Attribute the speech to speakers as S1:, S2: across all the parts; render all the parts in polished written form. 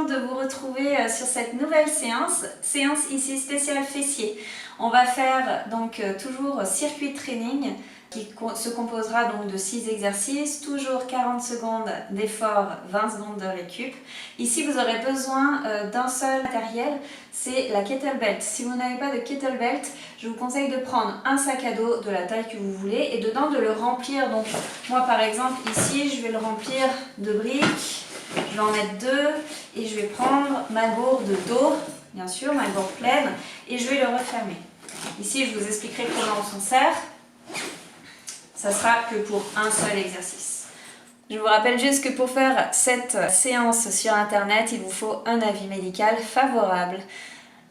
S1: contente de vous retrouver sur cette nouvelle séance ici spéciale fessier. On va faire donc toujours circuit training qui se composera donc de 6 exercices, toujours 40 secondes d'effort, 20 secondes de récup. Ici vous aurez besoin d'un seul matériel, c'est la kettlebell. Si vous n'avez pas de kettlebell, je vous conseille de prendre un sac à dos de la taille que vous voulez et dedans de le remplir. Donc moi par exemple ici je vais le remplir de briques, je vais en mettre 2 et je vais prendre ma gourde d'eau, bien sûr ma gourde pleine, et je vais le refermer. Ici je vous expliquerai comment on s'en sert. Ça sera que pour un seul exercice. Je vous rappelle juste que pour faire cette séance sur internet, il vous faut un avis médical favorable.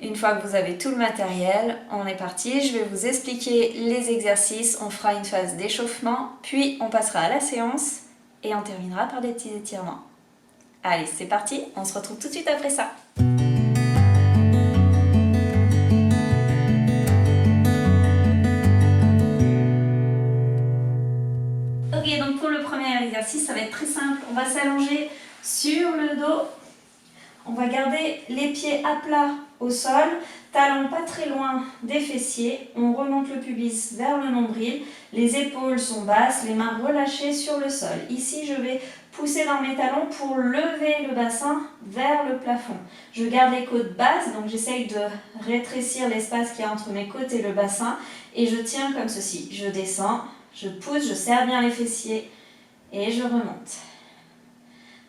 S1: Une fois que vous avez tout le matériel, on est parti. Je vais vous expliquer les exercices, on fera une phase d'échauffement, puis on passera à la séance et on terminera par des petits étirements. Allez, c'est parti, on se retrouve tout de suite après ça. Ok, donc pour le premier exercice, ça va être très simple. On va s'allonger sur le dos. On va garder les pieds à plat au sol, talons pas très loin des fessiers. On remonte le pubis vers le nombril. Les épaules sont basses, les mains relâchées sur le sol. Ici, je vais pousser dans mes talons pour lever le bassin vers le plafond. Je garde les côtes basses, donc j'essaye de rétrécir l'espace qu'il y a entre mes côtes et le bassin. Et je tiens comme ceci. Je descends. Je pousse, je serre bien les fessiers et je remonte.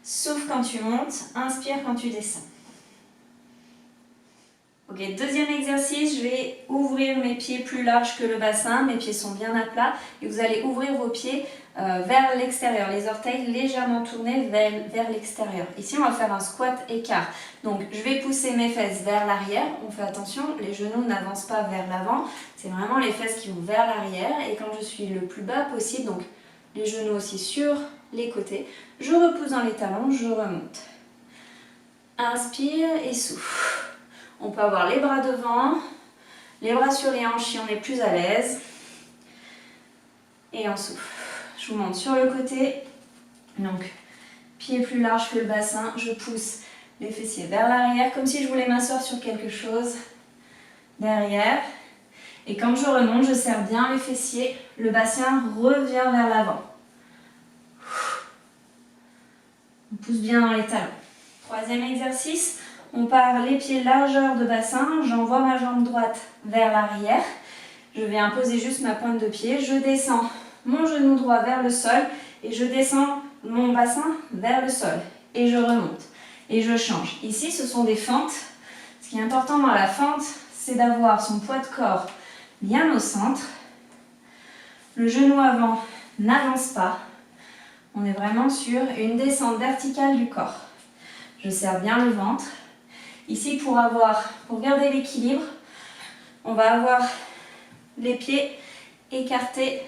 S1: Souffle quand tu montes, inspire quand tu descends. Ok, deuxième exercice, je vais ouvrir mes pieds plus larges que le bassin. Mes pieds sont bien à plat et vous allez ouvrir vos pieds vers l'extérieur. Les orteils légèrement tournés vers l'extérieur. Ici, on va faire un squat écart. Donc, je vais pousser mes fesses vers l'arrière. On fait attention, les genoux n'avancent pas vers l'avant. C'est vraiment les fesses qui vont vers l'arrière. Et quand je suis le plus bas possible, donc les genoux aussi sur les côtés, je repousse dans les talons, je remonte. Inspire et souffle. On peut avoir les bras devant, les bras sur les hanches si on est plus à l'aise. Et on souffle. Je vous monte sur le côté. Donc, pied plus large que le bassin. Je pousse les fessiers vers l'arrière, comme si je voulais m'asseoir sur quelque chose derrière. Et quand je remonte, je serre bien les fessiers. Le bassin revient vers l'avant. On pousse bien dans les talons. Troisième exercice. On part les pieds largeur de bassin, j'envoie ma jambe droite vers l'arrière. Je vais imposer juste ma pointe de pied. Je descends mon genou droit vers le sol et je descends mon bassin vers le sol. Et je remonte. Et je change. Ici, ce sont des fentes. Ce qui est important dans la fente, c'est d'avoir son poids de corps bien au centre. Le genou avant n'avance pas. On est vraiment sur une descente verticale du corps. Je serre bien le ventre. Ici, pour garder l'équilibre, on va avoir les pieds écartés,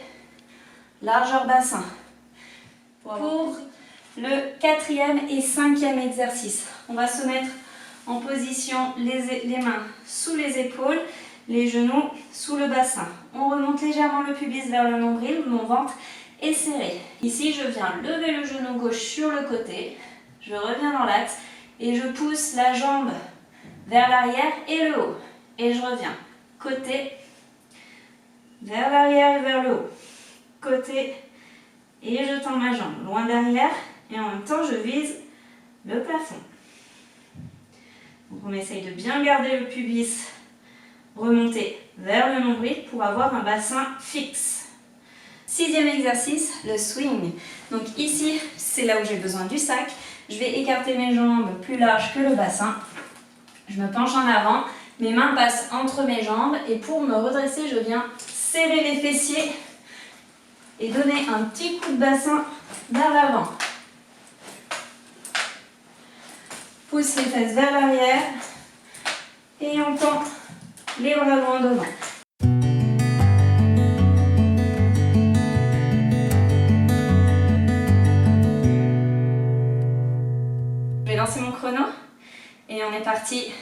S1: largeur bassin. Pour le quatrième et cinquième exercice, on va se mettre en position les mains sous les épaules, les genoux sous le bassin. On remonte légèrement le pubis vers le nombril, mon ventre est serré. Ici, je viens lever le genou gauche sur le côté, je reviens dans l'axe et je pousse la jambe vers l'arrière et le haut. Et je reviens. Côté, vers l'arrière et vers le haut. Côté, et je tends ma jambe loin derrière. Et en même temps, je vise le plafond. Donc on essaye de bien garder le pubis remonté vers le nombril pour avoir un bassin fixe. Sixième exercice, le swing. Donc ici, c'est là où j'ai besoin du sac. Je vais écarter mes jambes plus larges que le bassin. Je me penche en avant, mes mains passent entre mes jambes et pour me redresser, je viens serrer les fessiers et donner un petit coup de bassin vers l'avant. Pousse les fesses vers l'arrière et on tend les bras loin devant. Je vais lancer mon chrono. Et on est parti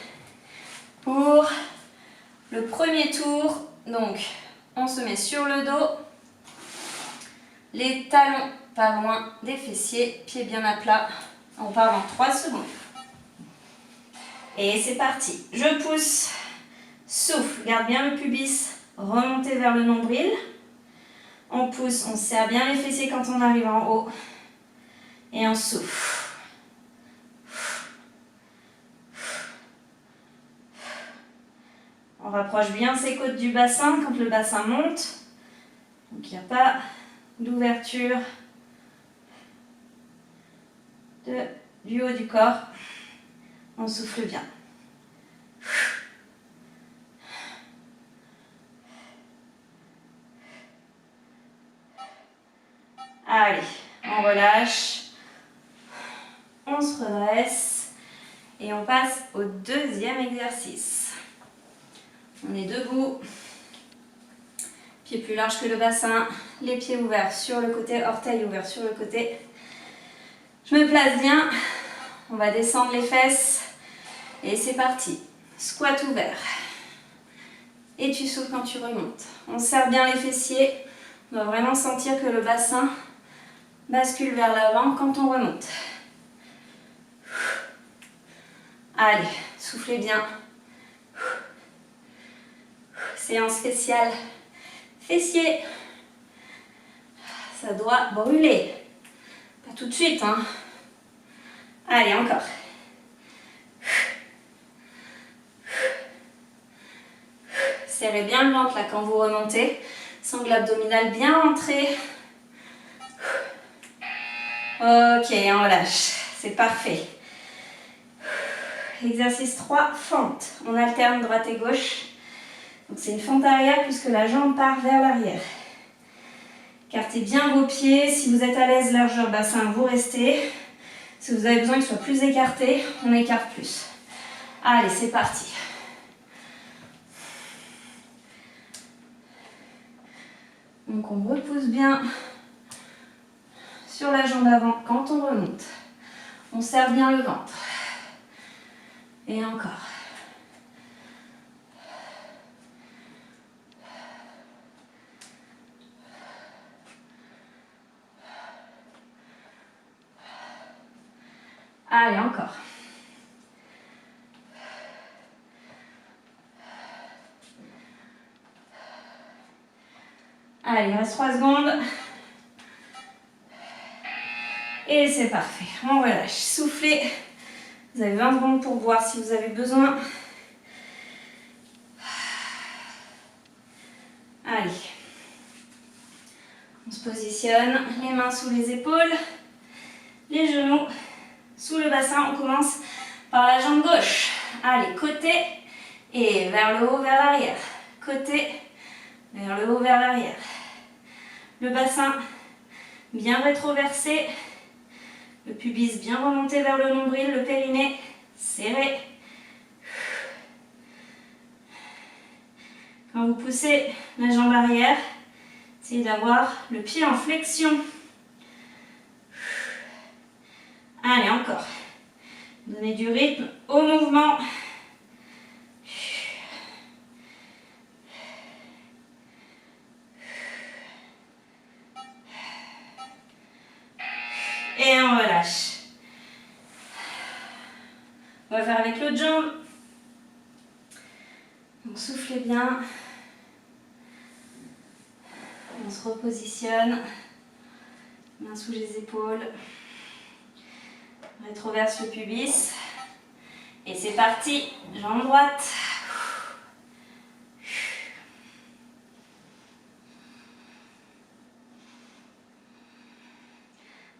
S1: pour le premier tour. Donc, on se met sur le dos, les talons pas loin des fessiers, pieds bien à plat. On part dans 3 secondes. Et c'est parti. Je pousse, souffle, garde bien le pubis, remontez vers le nombril. On pousse, on serre bien les fessiers quand on arrive en haut. Et on souffle. On rapproche bien ses côtes du bassin quand le bassin monte. Donc il n'y a pas d'ouverture du haut du corps. On souffle bien. Allez, on relâche. On se redresse. Et on passe au deuxième exercice. On est debout. Pieds plus larges que le bassin. Les pieds ouverts sur le côté, orteils ouverts sur le côté. Je me place bien. On va descendre les fesses. Et c'est parti. Squat ouvert. Et tu souffles quand tu remontes. On serre bien les fessiers. On va vraiment sentir que le bassin bascule vers l'avant quand on remonte. Allez, soufflez bien. Séance spéciale fessiers. Ça doit brûler. Pas tout de suite, hein. Allez, encore. Serrez bien le ventre là quand vous remontez. Sangle abdominale bien rentrée. Ok, on relâche. C'est parfait. Exercice 3, fente. On alterne droite et gauche. Donc c'est une fente arrière puisque la jambe part vers l'arrière. Écartez bien vos pieds. Si vous êtes à l'aise, largeur bassin, vous restez. Si vous avez besoin qu'il soit plus écarté, on écarte plus. Allez, c'est parti. Donc on repousse bien sur la jambe avant quand on remonte. On serre bien le ventre. Et encore. Allez, encore. Allez, il reste 3 secondes. Et c'est parfait. On relâche. Soufflez. Vous avez 20 secondes pour boire si vous avez besoin. Allez. On se positionne. Les mains sous les épaules. Les genoux sous le bassin. On commence par la jambe gauche. Allez, côté et vers le haut, vers l'arrière. Côté, vers le haut, vers l'arrière. Le bassin bien rétroversé. Le pubis bien remonté vers le nombril. Le périnée serré. Quand vous poussez la jambe arrière, essayez d'avoir le pied en flexion. Allez, encore. Donnez du rythme au mouvement. Et on relâche. On va faire avec l'autre jambe. Donc soufflez bien. On se repositionne. Main sous les épaules. Rétroverse le pubis. Et c'est parti. Jambe droite.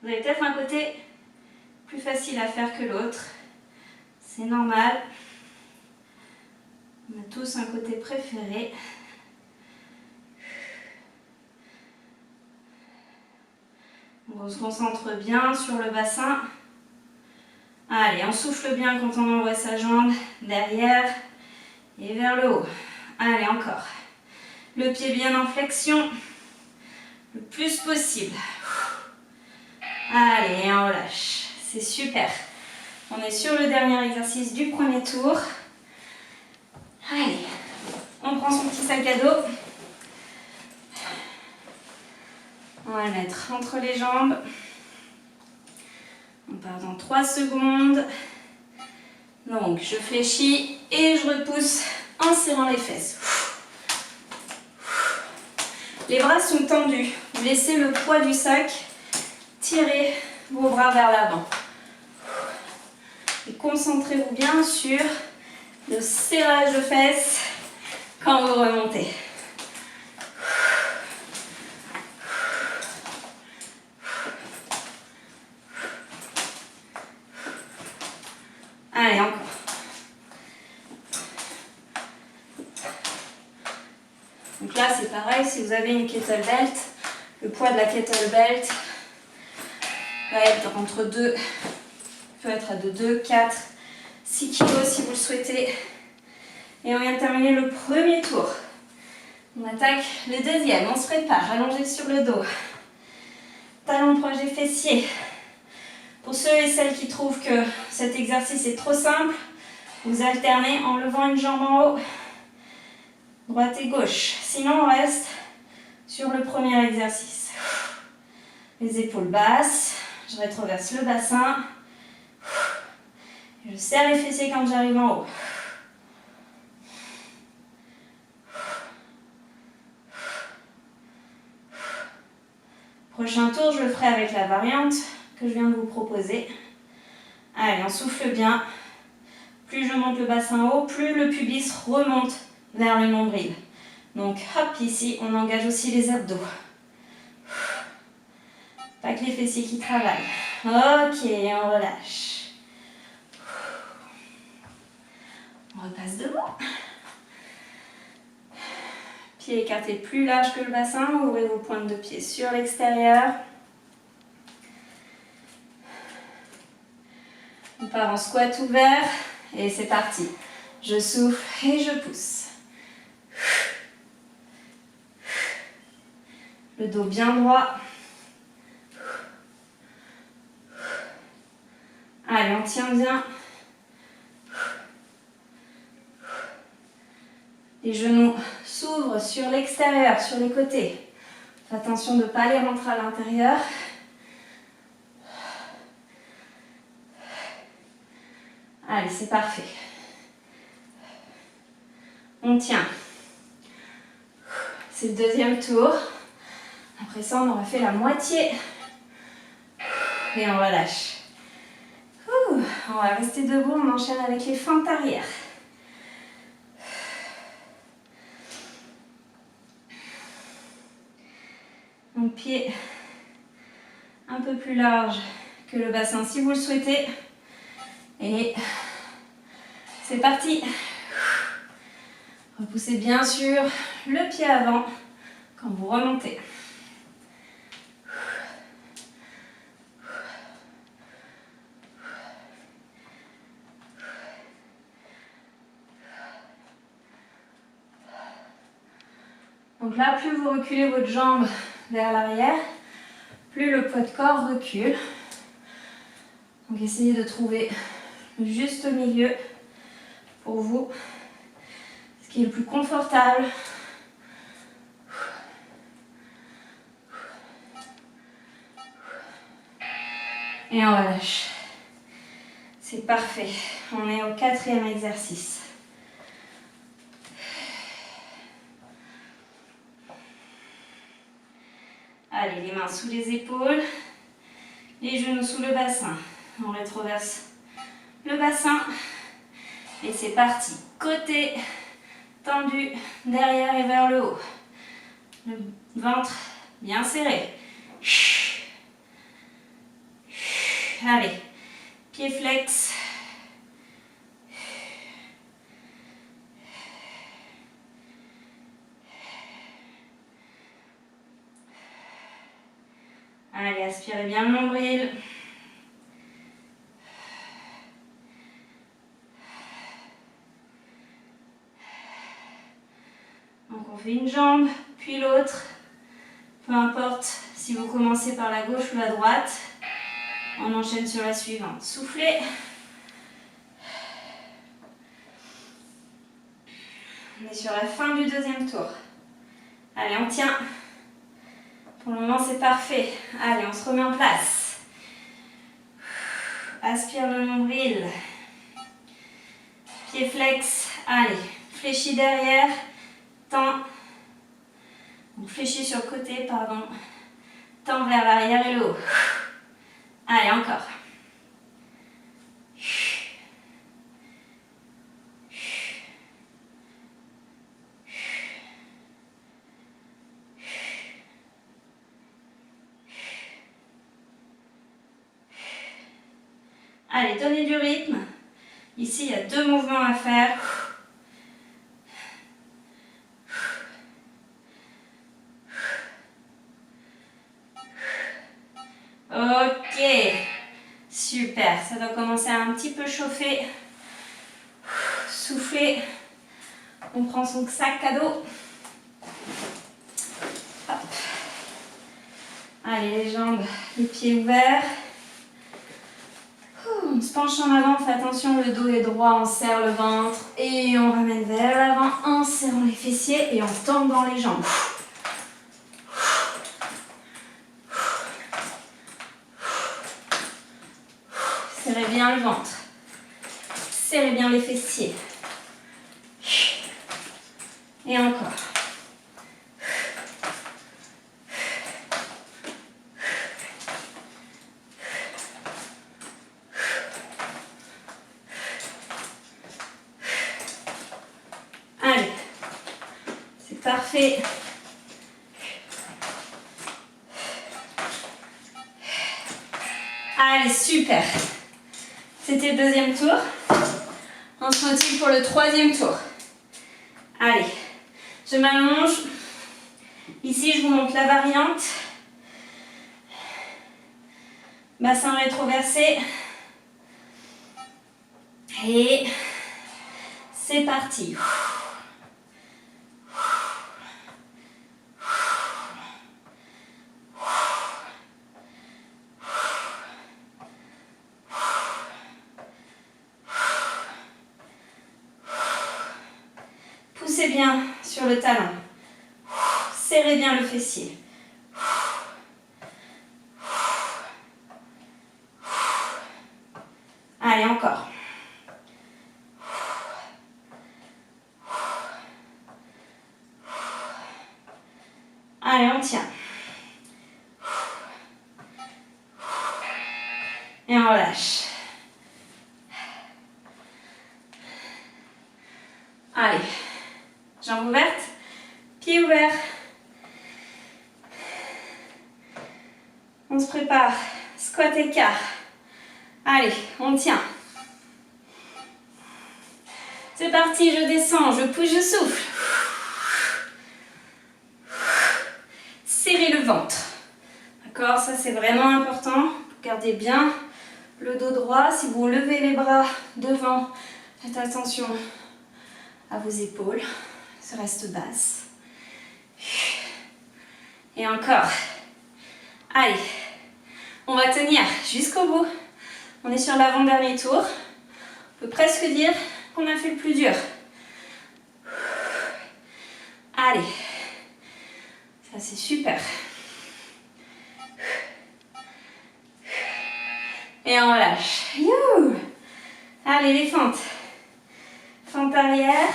S1: Vous avez peut-être un côté plus facile à faire que l'autre. C'est normal. On a tous un côté préféré. On se concentre bien sur le bassin. Allez, on souffle bien quand on envoie sa jambe derrière et vers le haut. Allez, encore. Le pied bien en flexion, le plus possible. Allez, on relâche. C'est super. On est sur le dernier exercice du premier tour. Allez, on prend son petit sac à dos. On va le mettre entre les jambes. On part dans 3 secondes. Donc, je fléchis et je repousse en serrant les fesses. Les bras sont tendus. Vous laissez le poids du sac tirer vos bras vers l'avant. Et concentrez-vous bien sur le serrage de fesses quand vous remontez. Allez, encore. Donc là, c'est pareil, si vous avez une kettlebell, le poids de la kettlebell va être entre 2, peut être à 2, 4, 6 kg si vous le souhaitez. Et on vient de terminer le premier tour. On attaque le deuxième, on se prépare, allongé sur le dos. Talons proches des fessiers. Pour ceux et celles qui trouvent que cet exercice est trop simple, vous alternez en levant une jambe en haut, droite et gauche. Sinon, on reste sur le premier exercice. Les épaules basses, je rétroverse le bassin. Je serre les fessiers quand j'arrive en haut. Prochain tour, je le ferai avec la variante que je viens de vous proposer. Allez, on souffle bien. Plus je monte le bassin haut, plus le pubis remonte vers le nombril. Donc, hop, ici, on engage aussi les abdos. Pas que les fessiers qui travaillent. Ok, on relâche. On repasse devant. Pieds écartés plus large que le bassin. Ouvrez vos pointes de pied sur l'extérieur. On part en squat ouvert. Et c'est parti. Je souffle et je pousse. Le dos bien droit. Allez, on tient bien. Les genoux s'ouvrent sur l'extérieur, sur les côtés. Faites attention de ne pas les rentrer à l'intérieur. Allez, c'est parfait. On tient. C'est le deuxième tour. Après ça, on aura fait la moitié. Et on relâche. On va rester debout, on enchaîne avec les fentes arrière. Donc pied un peu plus large que le bassin si vous le souhaitez. Et c'est parti. Repoussez bien sûr le pied avant quand vous remontez. Donc là, plus vous reculez votre jambe vers l'arrière, plus le poids de corps recule. Donc essayez de trouver le juste milieu pour vous, ce qui est le plus confortable. Et on relâche. C'est parfait. On est au quatrième exercice. Allez, les mains sous les épaules, les genoux sous le bassin. On rétroverse le bassin et c'est parti. Côté tendu, derrière et vers le haut. Le ventre bien serré. Allez, pied flex. Allez, aspirez bien le nombril. Donc on fait une jambe, puis l'autre. Peu importe si vous commencez par la gauche ou la droite. On enchaîne sur la suivante. Soufflez. On est sur la fin du deuxième tour. Allez, on tient. Pour le moment, c'est parfait. Allez, on se remet en place. Aspire le nombril. Pied flex, allez, fléchis derrière, tends, donc fléchis sur le côté, pardon, tends vers l'arrière et le haut. Allez, encore. Allez, donnez du rythme. Ici, il y a 2 mouvements à faire. Ok, super. Ça doit commencer à un petit peu chauffer. Soufflez. On prend son sac à dos. Hop. Allez, les jambes, les pieds ouverts. On se penche en avant, fais attention, le dos est droit, on serre le ventre et on ramène vers l'avant en serrant les fessiers et en tendant les jambes. Serrez bien le ventre, serrez bien les fessiers. Et encore. Allez, c'est parfait. Allez, super. C'était le 2e tour. On se motive pour le 3e tour. Allez, je m'allonge. Ici, je vous montre la variante. Bassin rétroversé. Et c'est parti. Poussez bien sur le talon. Serrez bien le fessier. Allez, encore. Allez, on tient. Et on relâche. Allez, jambes ouvertes, pieds ouverts. On se prépare, squat écart. Allez, on tient. C'est parti, je descends, je pousse, je souffle. Serrez le ventre. D'accord, ça c'est vraiment important. Gardez bien le dos droit. Si vous levez les bras devant, faites attention à vos épaules. Se reste basse. Et encore. Allez, on va tenir jusqu'au bout. On est sur l'avant-dernier tour. On peut presque dire qu'on a fait le plus dur. Allez, ça c'est super. Et on relâche. Youhou. Allez, les fentes. Fente arrière.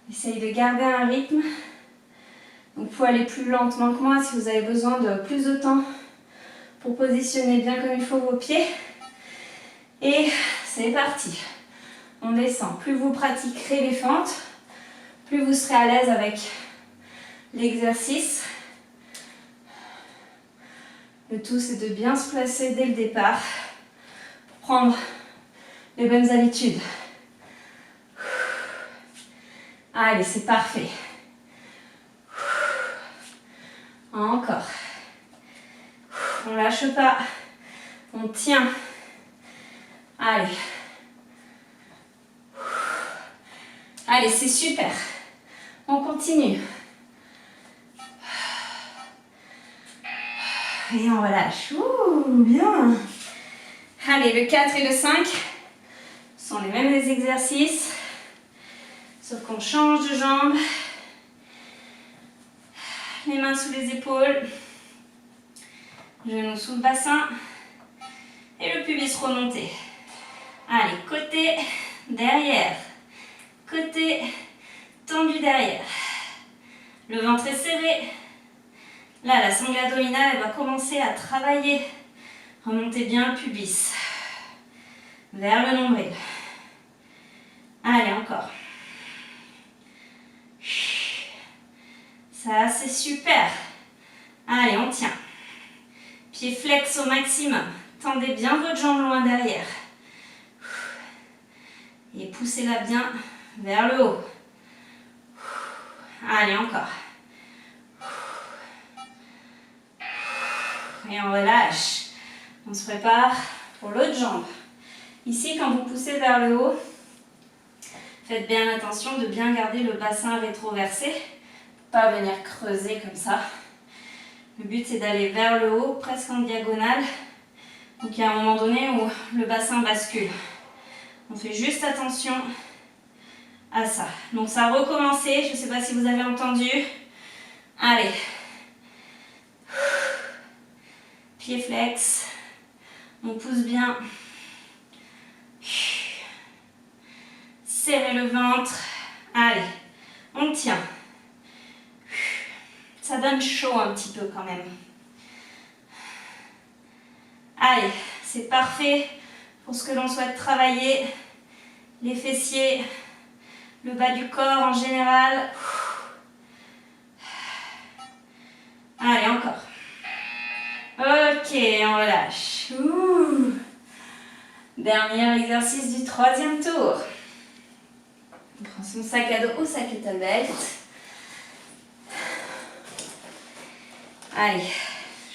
S1: Essayez de garder un rythme. Vous pouvez aller plus lentement que moi si vous avez besoin de plus de temps pour positionner bien comme il faut vos pieds. Et c'est parti. On descend. Plus vous pratiquerez les fentes, plus vous serez à l'aise avec l'exercice. Le tout, c'est de bien se placer dès le départ pour prendre les bonnes habitudes. Allez, c'est parfait. Encore. On ne lâche pas. On tient. Allez. Allez, c'est super. On continue. Et on relâche. Ouh, bien. Allez, le 4 et le 5 sont les mêmes exercices, sauf qu'on change de jambe. Les mains sous les épaules, genoux sous le bassin et le pubis remonté. Allez, côté, derrière. Côté, tendu derrière. Le ventre est serré. Là, la sangle abdominale, elle va commencer à travailler. Remontez bien le pubis. Vers le nombril. Allez, encore. Ça, c'est super. Allez, on tient. Pied flex au maximum. Tendez bien votre jambe loin derrière. Et poussez-la bien vers le haut. Allez, encore. Et on relâche. On se prépare pour l'autre jambe. Ici, quand vous poussez vers le haut, faites bien attention de bien garder le bassin rétroversé. Pas venir creuser comme ça. Le but, c'est d'aller vers le haut, presque en diagonale. Donc, il y a un moment donné où le bassin bascule. On fait juste attention à ça. Donc, ça a recommencé. Je ne sais pas si vous avez entendu. Allez. Pied flex. On pousse bien. Serrez le ventre. Allez, on tient. Ça donne chaud un petit peu quand même. Allez, c'est parfait pour ce que l'on souhaite travailler. Les fessiers, le bas du corps en général. Allez, encore. Ok, on relâche. Ouh. Dernier exercice du troisième tour. On prend son sac à dos ou sa kettlebell. Allez,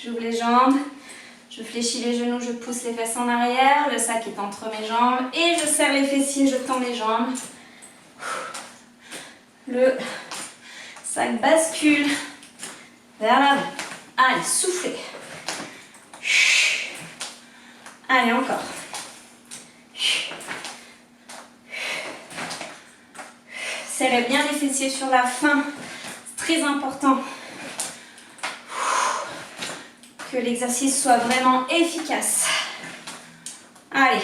S1: j'ouvre les jambes, je fléchis les genoux, je pousse les fesses en arrière, le sac est entre mes jambes et je serre les fessiers, je tends mes jambes. Le sac bascule vers l'avant. Allez, soufflez. Allez, encore. Serrez bien les fessiers sur la fin, c'est très important que l'exercice soit vraiment efficace. Allez.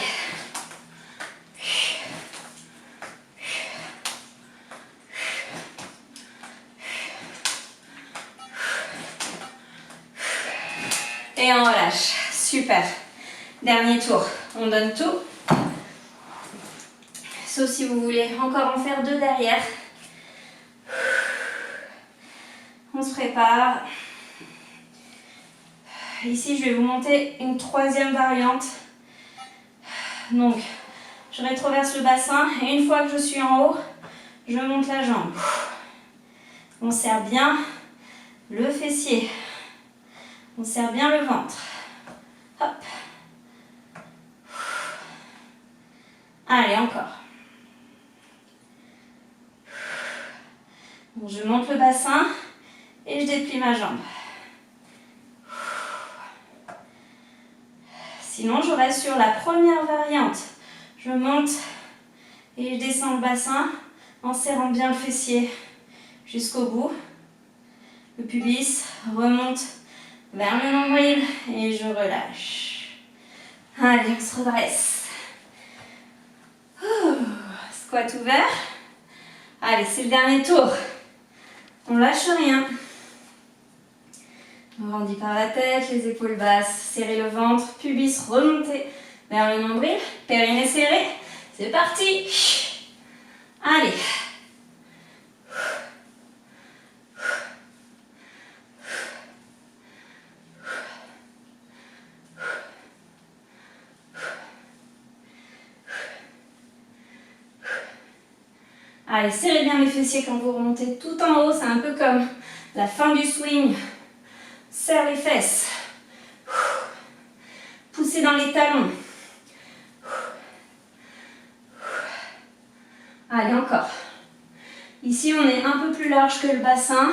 S1: Et on relâche. Super. Dernier tour. On donne tout. Sauf si vous voulez encore en faire deux derrière. On se prépare. Ici, je vais vous monter une troisième variante. Donc, je rétroverse le bassin et une fois que je suis en haut, je monte la jambe. On serre bien le fessier. On serre bien le ventre. Hop. Allez, encore. Bon, je monte le bassin et je déplie ma jambe. Sinon, je reste sur la première variante. Je monte et je descends le bassin en serrant bien le fessier jusqu'au bout. Le pubis remonte vers le nombril et je relâche. Allez, on se redresse. Squat ouvert. Allez, c'est le dernier tour. On lâche rien. On grandit par la tête, les épaules basses, serrez le ventre, pubis remonté vers le nombril, périnée serré. C'est parti. Allez. Allez, serrez bien les fessiers quand vous remontez tout en haut. C'est un peu comme la fin du swing. Serre les fesses. Poussez dans les talons. Allez, encore. Ici, on est un peu plus large que le bassin.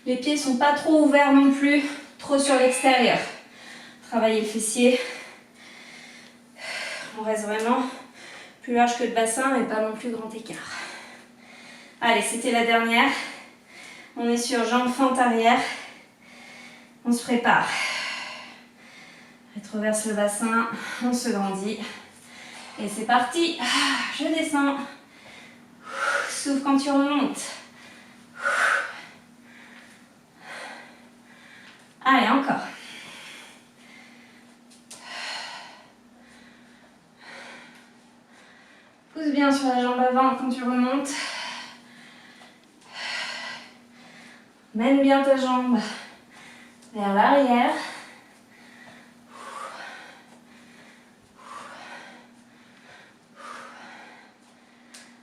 S1: Les pieds ne sont pas trop ouverts non plus, trop sur l'extérieur. Travaillez le fessier. On reste vraiment plus large que le bassin, mais pas non plus grand écart. Allez, c'était la dernière. On est sur jambes fente arrière. On se prépare. Rétroverse le bassin, on se grandit. Et c'est parti. Je descends. Souffle quand tu remontes. Allez, encore. Pousse bien sur la jambe avant quand tu remontes. Mène bien ta jambe vers l'arrière.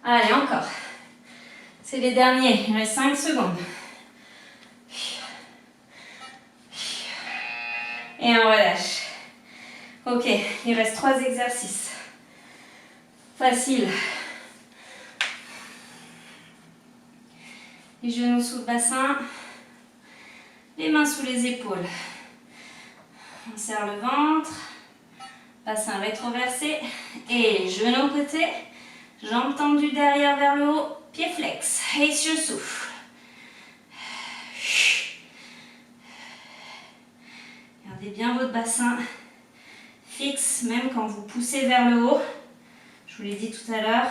S1: Allez, encore. C'est les derniers. Il reste 5 secondes. Et on relâche. Ok, il reste 3 exercices. Facile. Les genoux sous le bassin. Les mains sous les épaules. On serre le ventre. Bassin rétroversé. Et les genoux côté. Jambes tendues derrière vers le haut. Pieds flex. Et sur le souffle. Gardez bien votre bassin fixe, même quand vous poussez vers le haut. Je vous l'ai dit tout à l'heure.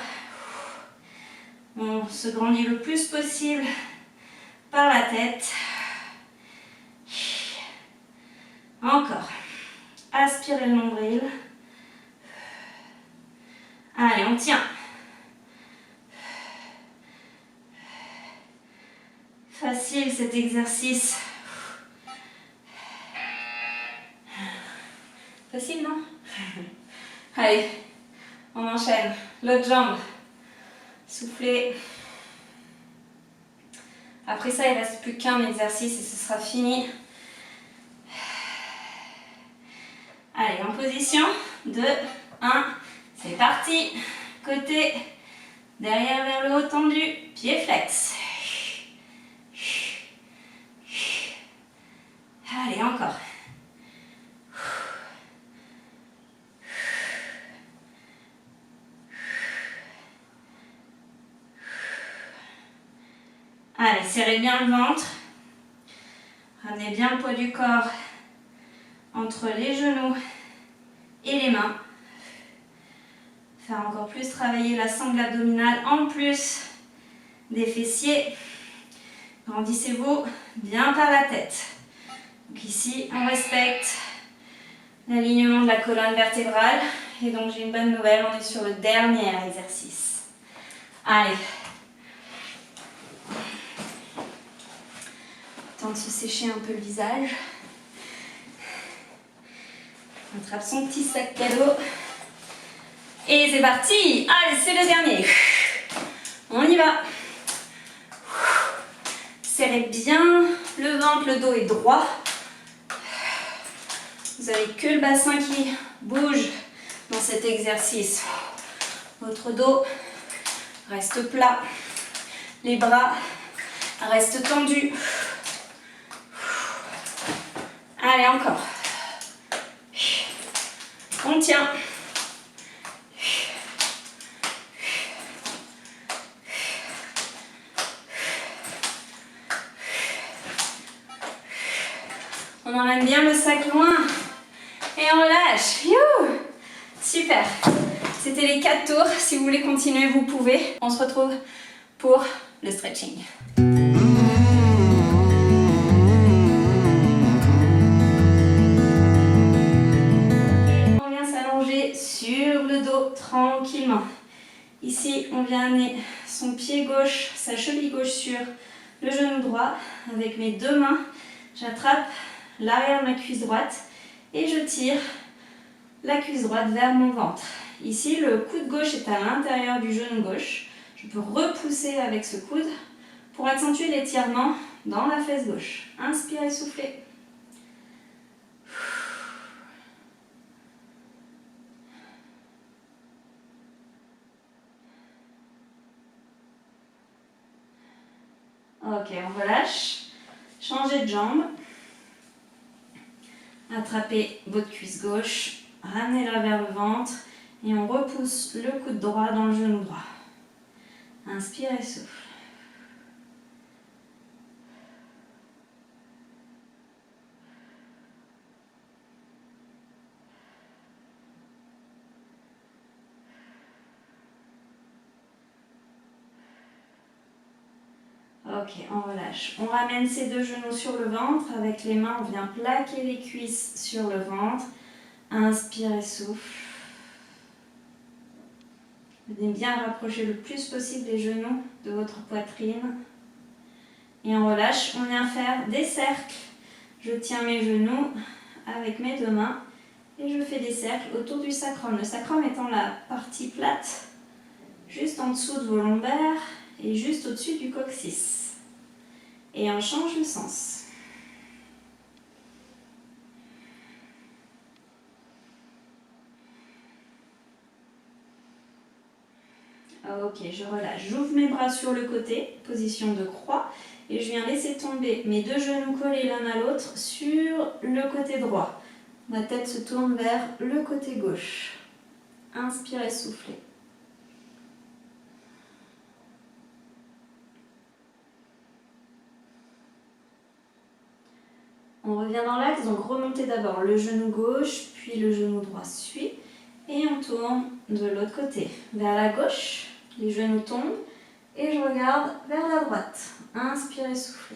S1: On se grandit le plus possible par la tête. Encore. Aspirez le nombril. Allez, on tient. Facile cet exercice. Facile, non? Allez, on enchaîne. L'autre jambe. Soufflez. Après ça, il ne reste plus qu'un exercice et ce sera fini. Allez, en position. 2, 1. C'est parti. Côté. Derrière vers le haut tendu. Pied flex. Allez, encore. Allez, serrez bien le ventre. Ramenez bien le poids du corps entre les genoux et les mains. Faire encore plus travailler la sangle abdominale en plus des fessiers. Grandissez-vous bien par la tête. Donc ici, on respecte l'alignement de la colonne vertébrale. Et donc, j'ai une bonne nouvelle, on est sur le dernier exercice. Allez. Temps de se sécher un peu le visage. On attrape son petit sac cadeau. Et c'est parti. Allez, c'est le dernier. On y va. Serrez bien le ventre, le dos est droit. Vous n'avez que le bassin qui bouge dans cet exercice. Votre dos reste plat. Les bras restent tendus. Allez, encore. On tient. On emmène bien le sac loin. Et on lâche. Youhou! Super. C'était les 4 tours. Si vous voulez continuer, vous pouvez. On se retrouve pour le stretching. On vient s'allonger sur le dos tranquillement. Ici, on vient amener son pied gauche, sa cheville gauche sur le genou droit. Avec mes 2 mains, j'attrape l'arrière de ma cuisse droite et je tire la cuisse droite vers mon ventre. Ici, le coude gauche est à l'intérieur du genou gauche. Je peux repousser avec ce coude pour accentuer l'étirement dans la fesse gauche. Inspirez, soufflez. Ok, on relâche. Changez de jambe. Attrapez votre cuisse gauche. Ramenez-la vers le ventre. Et on repousse le coude droit dans le genou droit. Inspirez, souffle. Ok, on relâche. On ramène ses deux genoux sur le ventre. Avec les mains, on vient plaquer les cuisses sur le ventre. Inspire et souffle. Venez bien rapprocher le plus possible les genoux de votre poitrine. Et on relâche. On vient faire des cercles. Je tiens mes genoux avec mes deux mains et je fais des cercles autour du sacrum. Le sacrum étant la partie plate, juste en dessous de vos lombaires et juste au-dessus du coccyx. Et on change le sens. Ok, je relâche. J'ouvre mes bras sur le côté, position de croix. Et je viens laisser tomber mes deux genoux collés l'un à l'autre sur le côté droit. Ma tête se tourne vers le côté gauche. Inspirez, soufflez. On revient dans l'axe, donc remontez d'abord le genou gauche, puis le genou droit suit. Et on tourne de l'autre côté, vers la gauche. Les genoux tombent et je regarde vers la droite. Inspirez, soufflez.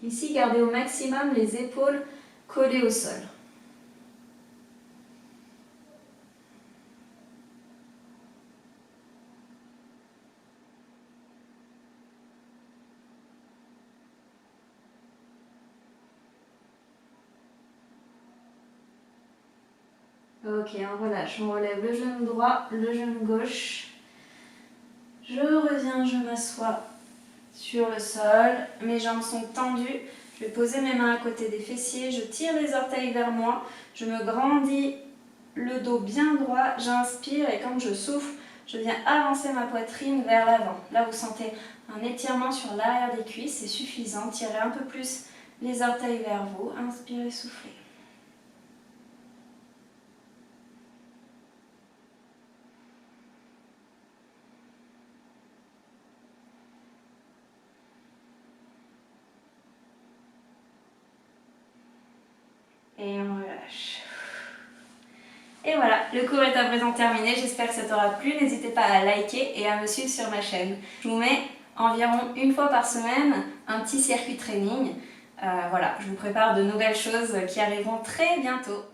S1: Ici, gardez au maximum les épaules collées au sol. Ok, on relâche, on relève le genou droit, le genou gauche. Je reviens, je m'assois sur le sol. Mes jambes sont tendues. Je vais poser mes mains à côté des fessiers. Je tire les orteils vers moi. Je me grandis le dos bien droit. J'inspire et quand je souffle, je viens avancer ma poitrine vers l'avant. Là, vous sentez un étirement sur l'arrière des cuisses. C'est suffisant. Tirez un peu plus les orteils vers vous. Inspirez, soufflez. Et on relâche. Et voilà, le cours est à présent terminé. J'espère que ça t'aura plu. N'hésitez pas à liker et à me suivre sur ma chaîne. Je vous mets environ une fois par semaine un petit circuit training. Voilà, je vous prépare de nouvelles choses qui arriveront très bientôt.